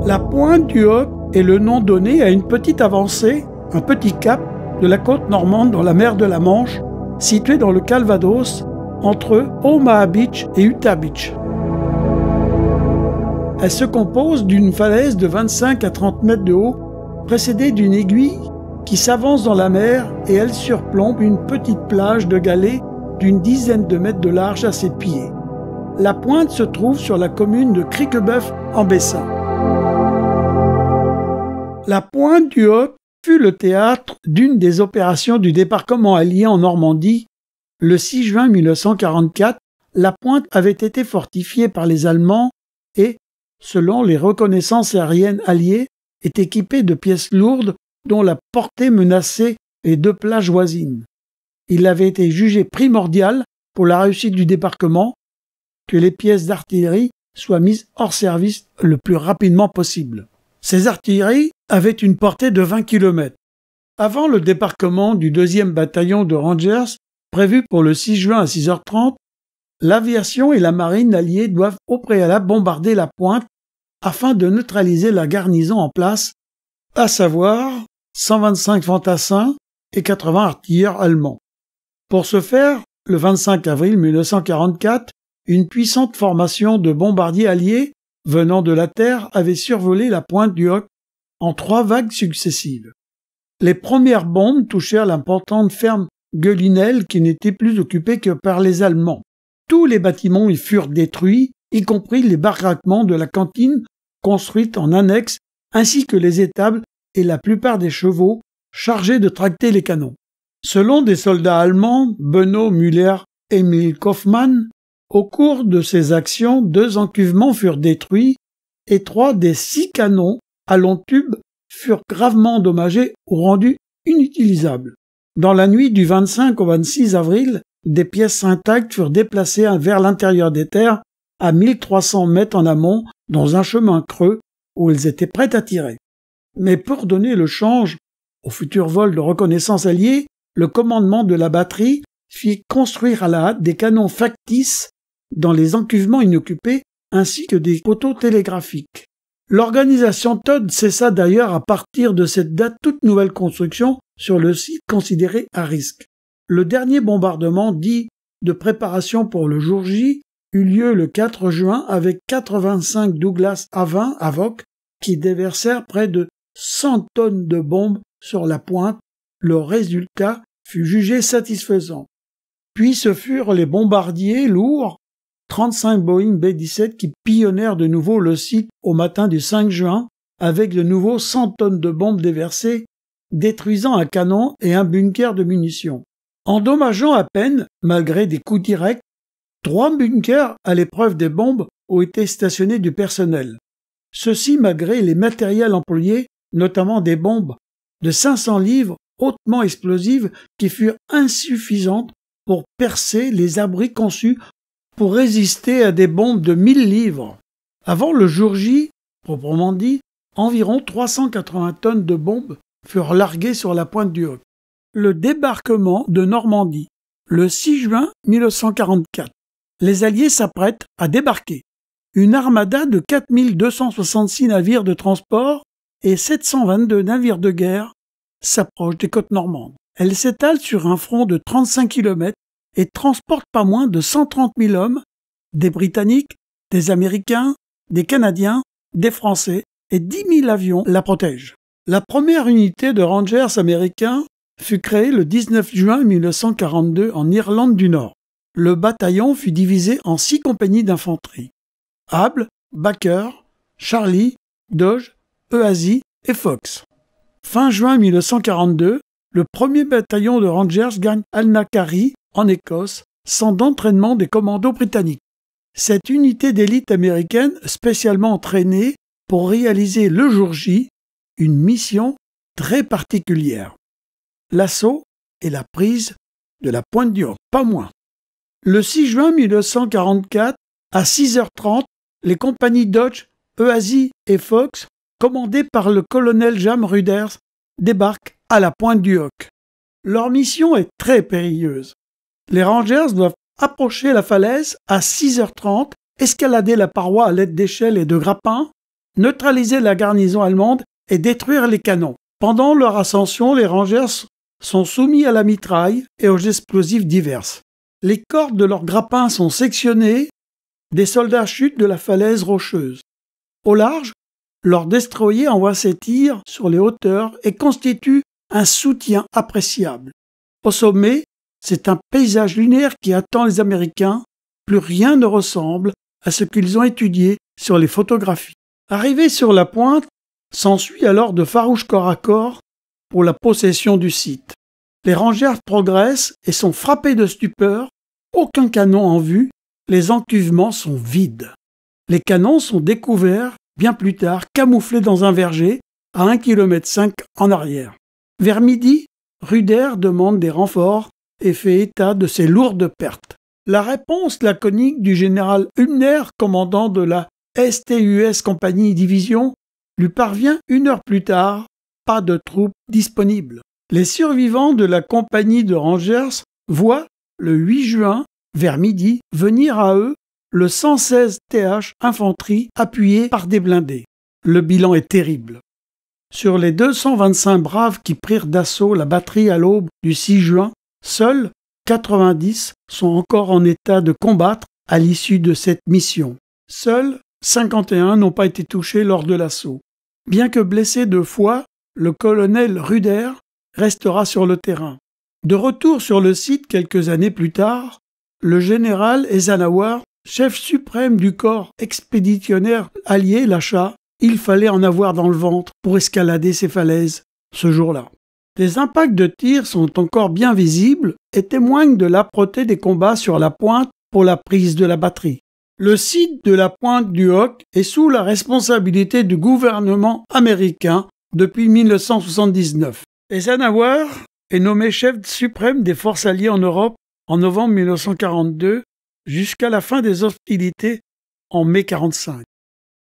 La pointe du Hoc est le nom donné à une petite avancée, un petit cap, de la côte normande dans la mer de la Manche, située dans le Calvados, entre Omaha Beach et Utah Beach. Elle se compose d'une falaise de 25 à 30 mètres de haut, précédée d'une aiguille qui s'avance dans la mer et elle surplombe une petite plage de galets d'une dizaine de mètres de large à ses pieds. La pointe se trouve sur la commune de Criquebeuf en Bessin. La pointe du Hoc fut le théâtre d'une des opérations du débarquement allié en Normandie. Le 6 juin 1944, la pointe avait été fortifiée par les Allemands et, selon les reconnaissances aériennes alliées, est équipée de pièces lourdes dont la portée menaçait les deux plages voisines. Il avait été jugé primordial pour la réussite du débarquement que les pièces d'artillerie soient mises hors service le plus rapidement possible. Ces artilleries avaient une portée de 20 km. Avant le débarquement du 2e bataillon de Rangers, prévu pour le 6 juin à 6h30, l'aviation et la marine alliée doivent au préalable bombarder la pointe afin de neutraliser la garnison en place, à savoir 125 fantassins et 80 artilleurs allemands. Pour ce faire, le 25 avril 1944, une puissante formation de bombardiers alliés venant de la terre avait survolé la pointe du Hoc en 3 vagues successives. Les premières bombes touchèrent l'importante ferme Gueulinel qui n'était plus occupée que par les Allemands. Tous les bâtiments y furent détruits, y compris les baraquements de la cantine construite en annexe, ainsi que les étables et la plupart des chevaux chargés de tracter les canons. Selon des soldats allemands, Benno Müller et Emil Kaufmann, au cours de ces actions, 2 encuvements furent détruits et 3 des 6 canons à long tube furent gravement endommagés ou rendus inutilisables. Dans la nuit du 25 au 26 avril, des pièces intactes furent déplacées vers l'intérieur des terres à 1300 mètres en amont dans un chemin creux où elles étaient prêtes à tirer. Mais pour donner le change au futur vol de reconnaissance allié, le commandement de la batterie fit construire à la hâte des canons factices dans les encuvements inoccupés ainsi que des poteaux télégraphiques. L'organisation Todd cessa d'ailleurs à partir de cette date toute nouvelle construction sur le site considéré à risque. Le dernier bombardement dit de préparation pour le jour J eut lieu le 4 juin avec 85 Douglas A-20 Havoc qui déversèrent près de 100 tonnes de bombes sur la pointe. Le résultat fut jugé satisfaisant. Puis ce furent les bombardiers lourds 35 Boeing B-17 qui pillonnèrent de nouveau le site au matin du 5 juin avec de nouveau 100 tonnes de bombes déversées, détruisant un canon et un bunker de munitions. Endommageant à peine, malgré des coups directs, 3 bunkers à l'épreuve des bombes ont été stationnés du personnel. Ceci malgré les matériels employés, notamment des bombes de 500 livres hautement explosives qui furent insuffisantes pour percer les abris conçus pour résister à des bombes de 1000 livres. Avant le jour J, proprement dit, environ 380 tonnes de bombes furent larguées sur la pointe du Hoc. Le débarquement de Normandie, le 6 juin 1944. Les Alliés s'apprêtent à débarquer. Une armada de 4266 navires de transport et 722 navires de guerre s'approche des côtes normandes. Elle s'étale sur un front de 35 km et transporte pas moins de 130 000 hommes, des Britanniques, des Américains, des Canadiens, des Français et 10 000 avions la protègent. La première unité de Rangers américains fut créée le 19 juin 1942 en Irlande du Nord. Le bataillon fut divisé en 6 compagnies d'infanterie. Able, Baker, Charlie, Dodge, Easy et Fox. Fin juin 1942, le premier bataillon de Rangers gagne Alnacary, en Écosse, centre d'entraînement des commandos britanniques. Cette unité d'élite américaine spécialement entraînée pour réaliser le jour J une mission très particulière. L'assaut et la prise de la pointe du Hoc, pas moins. Le 6 juin 1944, à 6h30, les compagnies Dodge, Easy et Fox, commandées par le colonel James Ruders, débarquent à la pointe du Hoc. Leur mission est très périlleuse. Les Rangers doivent approcher la falaise à 6h30, escalader la paroi à l'aide d'échelles et de grappins, neutraliser la garnison allemande et détruire les canons. Pendant leur ascension, les Rangers sont soumis à la mitraille et aux explosifs divers. Les cordes de leurs grappins sont sectionnées, des soldats chutent de la falaise rocheuse. Au large, leurs destroyers envoient ses tirs sur les hauteurs et constituent un soutien appréciable. Au sommet, c'est un paysage lunaire qui attend les Américains. Plus rien ne ressemble à ce qu'ils ont étudié sur les photographies. Arrivés sur la pointe, s'ensuit alors de farouches corps à corps pour la possession du site. Les Rangers progressent et sont frappés de stupeur. Aucun canon en vue, les encuvements sont vides. Les canons sont découverts bien plus tard, camouflés dans un verger à 1,5 km en arrière. Vers midi, Ruder demande des renforts et fait état de ses lourdes pertes. La réponse laconique du général Hübner, commandant de la STUS Compagnie Division, lui parvient 1 heure plus tard, pas de troupes disponibles. Les survivants de la compagnie de Rangers voient, le 8 juin, vers midi, venir à eux le 116 TH Infanterie appuyé par des blindés. Le bilan est terrible. Sur les 225 braves qui prirent d'assaut la batterie à l'aube du 6 juin, seuls 90 sont encore en état de combattre à l'issue de cette mission. Seuls 51 n'ont pas été touchés lors de l'assaut. Bien que blessé 2 fois, le colonel Ruder restera sur le terrain. De retour sur le site quelques années plus tard, le général Eisenhower, chef suprême du corps expéditionnaire allié, lâcha « Il fallait en avoir dans le ventre pour escalader ces falaises » ce jour-là. Les impacts de tir sont encore bien visibles et témoignent de l'âpreté des combats sur la pointe pour la prise de la batterie. Le site de la pointe du Hoc est sous la responsabilité du gouvernement américain depuis 1979. Eisenhower est nommé chef suprême des forces alliées en Europe en novembre 1942 jusqu'à la fin des hostilités en mai 1945.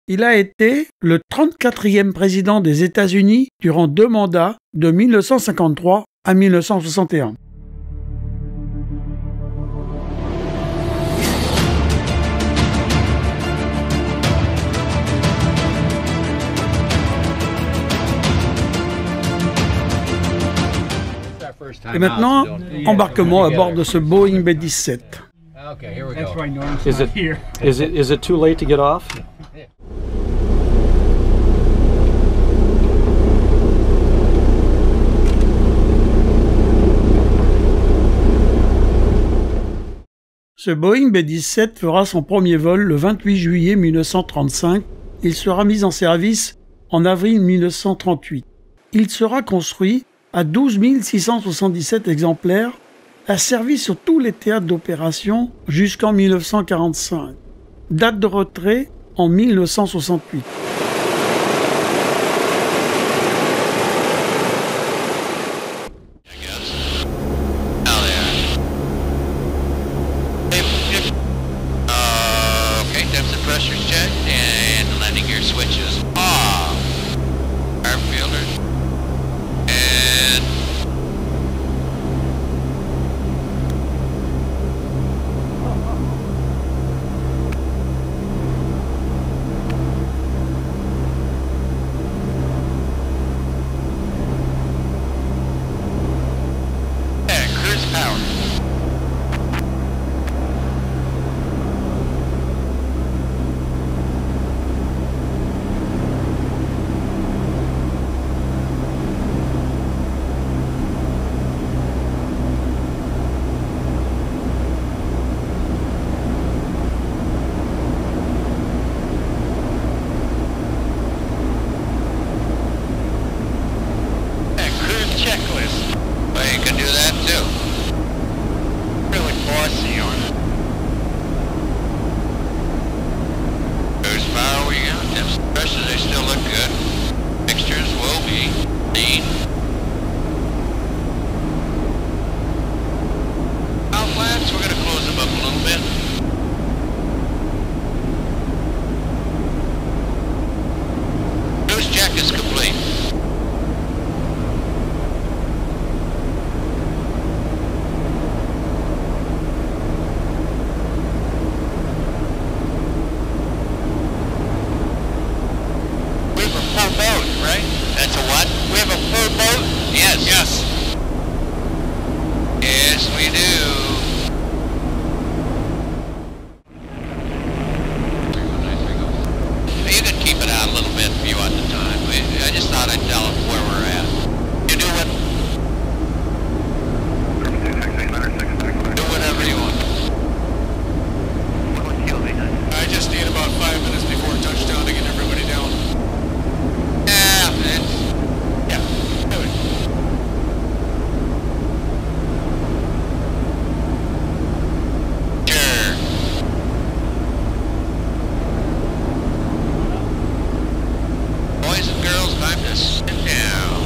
Il a été le 34e président des États-Unis durant 2 mandats de 1953 à 1961. Et maintenant, embarquement à bord de ce Boeing B-17. Okay, here we go. That's why Norm's Is not it here. is it too late to get off? Ce Boeing B-17 fera son premier vol le 28 juillet 1935. Il sera mis en service en avril 1938. Il sera construit à 12 677 exemplaires, a servi sur tous les théâtres d'opération jusqu'en 1945. Date de retrait en 1968. Okay, depth and pressure checked and landing gear switches off. Air filter and cruise power. Checklist. Well, you can do that too. Really bossy on it. Cruise power we got. Depth and pressure, they still look good. Mixtures will be clean. Out flaps, we're going to close them up a little bit. Cruise check is complete. you at the time. I just thought I'd tell them where we're at. You do what? Do whatever you want. I just need about 5 minutes before touchdown to get everybody down. Yeah. Sure. Boys and girls, time to sit down.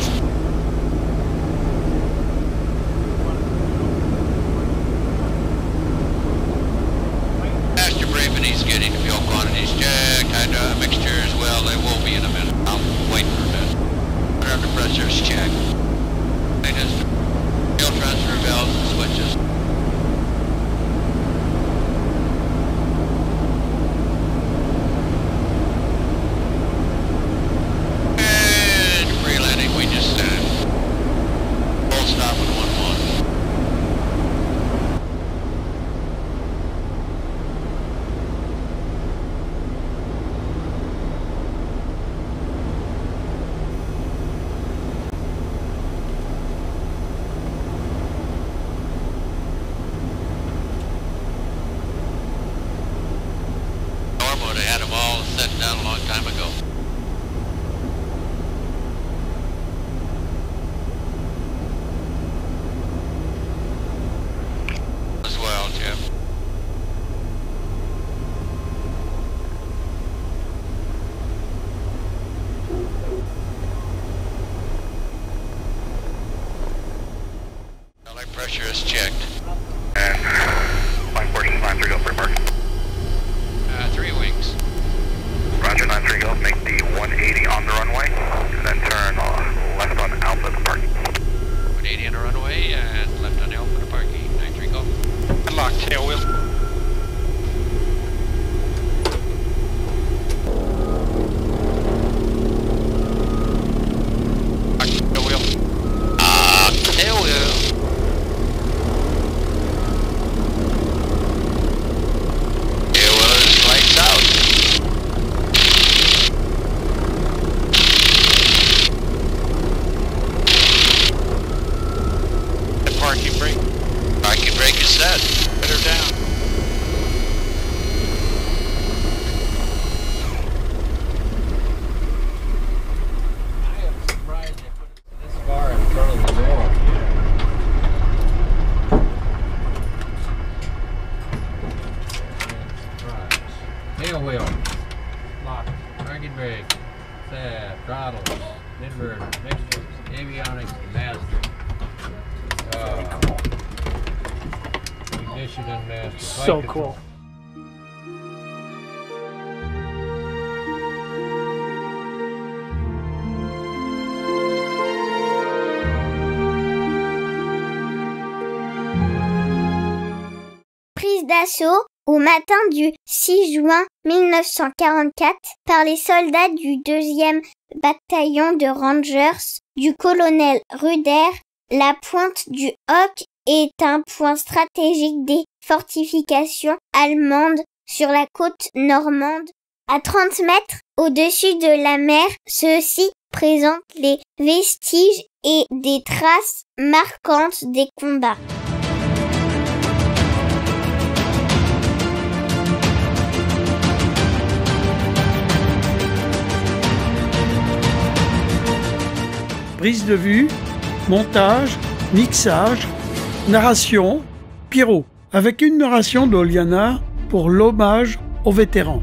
Pastor Braven, he's getting fuel quantities checked, and mixtures, well, they will be in a minute. I'll wait for a minute. Under pressure's checked. Latest fuel transfer valves and switches. And free landing, we just full stop at 1-1. Would have had them all set down a long time ago. As well, Jim. Light pressure is checked. And line 14, line 3, go for park. 3 wings. Roger, 9-3, go. Make the 180 on the runway, and then turn left on Alpha to parking. 180 on the runway and left on Alpha to parking. 9-3, go. Unlock tail wheel. Tail wheel. Tail wheel. Tail wheel is lights out. The parking brake. Parking brake is set. Put her down. I am surprised they put it this far in front of the door. Tail wheel. Lock. Parking brake. Set. Throttles. Inverter. Mixtures. Avionics. Master. Ignition and master. So Flight cool. Prise d'assaut au matin du 6 juin 1944 par les soldats du 2e bataillon de Rangers du colonel Ruder. La pointe du Hoc est un point stratégique des fortifications allemandes sur la côte normande. À 30 mètres au-dessus de la mer, ceux-ci présentent les vestiges et des traces marquantes des combats. Prise de vue, montage, mixage, narration, Pierrot, avec une narration d'Oliana pour l'hommage aux vétérans.